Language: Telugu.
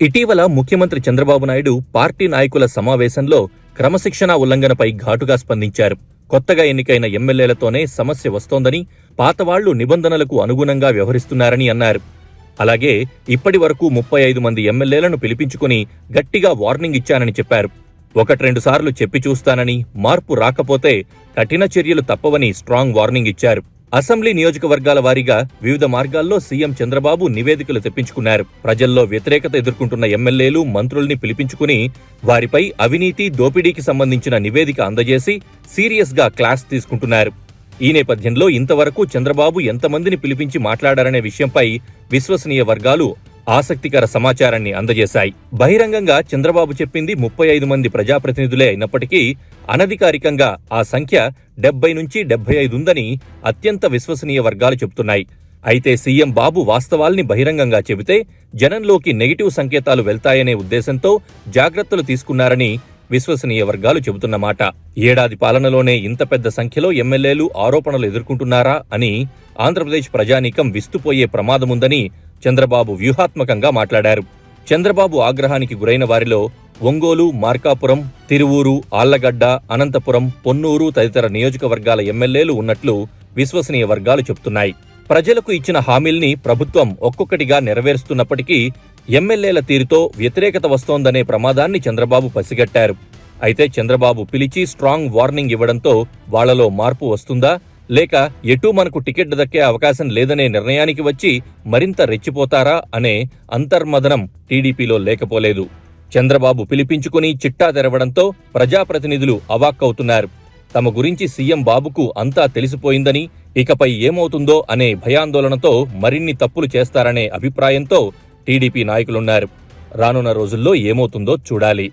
ఇటీవల ముఖ్యమంత్రి చంద్రబాబు నాయుడు పార్టీ నాయకుల సమావేశంలో క్రమశిక్షణా ఉల్లంఘనపై ఘాటుగా స్పందించారు. కొత్తగా ఎన్నికైన ఎమ్మెల్యేలతోనే సమస్య వస్తోందని, పాతవాళ్లు నిబంధనలకు అనుగుణంగా వ్యవహరిస్తున్నారని అన్నారు. అలాగే ఇప్పటి వరకు 35 మంది ఎమ్మెల్యేలను పిలిపించుకుని గట్టిగా వార్నింగ్ ఇచ్చానని చెప్పారు. 1-2 సార్లు చెప్పి చూస్తానని, మార్పు రాకపోతే కఠిన చర్యలు తప్పవని స్ట్రాంగ్ వార్నింగ్ ఇచ్చారు. అసెంబ్లీ నియోజకవర్గాల వారీగా వివిధ మార్గాల్లో సీఎం చంద్రబాబు నివేదికలు తెప్పించుకున్నారు. ప్రజల్లో వ్యతిరేకత ఎదుర్కొంటున్న ఎమ్మెల్యేలు, మంత్రుల్ని పిలిపించుకుని వారిపై అవినీతి, దోపిడీకి సంబంధించిన నివేదిక అందజేసి సీరియస్గా క్లాస్ తీసుకుంటున్నారు. ఈ నేపథ్యంలో ఇంతవరకు చంద్రబాబు ఎంతమందిని పిలిపించి మాట్లాడారనే విషయంపై విశ్వసనీయ వర్గాలు ఆసక్తికర సమాచారాన్ని అందజేశాయి. బహిరంగంగా చంద్రబాబు చెప్పింది 35 మంది ప్రజాప్రతినిధులే అయినప్పటికీ అనధికారికంగా ఆ సంఖ్య 70 నుంచి 75 ఉందని అత్యంత విశ్వసనీయ వర్గాలు చెబుతున్నాయి. అయితే సీఎం బాబు వాస్తవాల్ని బహిరంగంగా చెబితే జనంలోకి నెగిటివ్ సంకేతాలు వెళ్తాయనే ఉద్దేశంతో జాగ్రత్తలు తీసుకున్నారని విశ్వసనీయ వర్గాలు చెబుతున్నమాట. ఏడాది పాలనలోనే ఇంత పెద్ద సంఖ్యలో ఎమ్మెల్యేలు ఆరోపణలు ఎదుర్కొంటున్నారా అని ఆంధ్రప్రదేశ్ ప్రజానీకం విస్తుపోయే ప్రమాదముందని చంద్రబాబు వ్యూహాత్మకంగా మాట్లాడారు. చంద్రబాబు ఆగ్రహానికి గురైన వారిలో ఒంగోలు, మార్కాపురం, తిరువూరు, ఆళ్లగడ్డ, అనంతపురం, పొన్నూరు తదితర నియోజకవర్గాల ఎమ్మెల్యేలు ఉన్నట్లు విశ్వసనీయ వర్గాలు చెబుతున్నాయి. ప్రజలకు ఇచ్చిన హామీల్ని ప్రభుత్వం ఒక్కొక్కటిగా నెరవేరుస్తున్నప్పటికీ ఎమ్మెల్యేల తీరుతో వ్యతిరేకత వస్తోందనే ప్రమాదాన్ని చంద్రబాబు పసిగట్టారు. అయితే చంద్రబాబు పిలిచి స్ట్రాంగ్ వార్నింగ్ ఇవ్వడంతో వాళ్లలో మార్పు వస్తుందా, లేక ఎటూ మనకు టికెట్ దక్కే అవకాశం లేదనే నిర్ణయానికి వచ్చి మరింత రెచ్చిపోతారా అనే అంతర్మదనం టీడీపీలో లేకపోలేదు. చంద్రబాబు పిలిపించుకుని చిట్టా తెరవడంతో ప్రజాప్రతినిధులు అవాక్కవుతున్నారు. తమ గురించి సీఎం బాబుకు అంతా తెలిసిపోయిందని, ఇకపై ఏమవుతుందో అనే భయాందోళనతో మరిన్ని తప్పులు చేస్తారనే అభిప్రాయంతో టీడీపీ నాయకులున్నారు. రానున్న రోజుల్లో ఏమవుతుందో చూడాలి.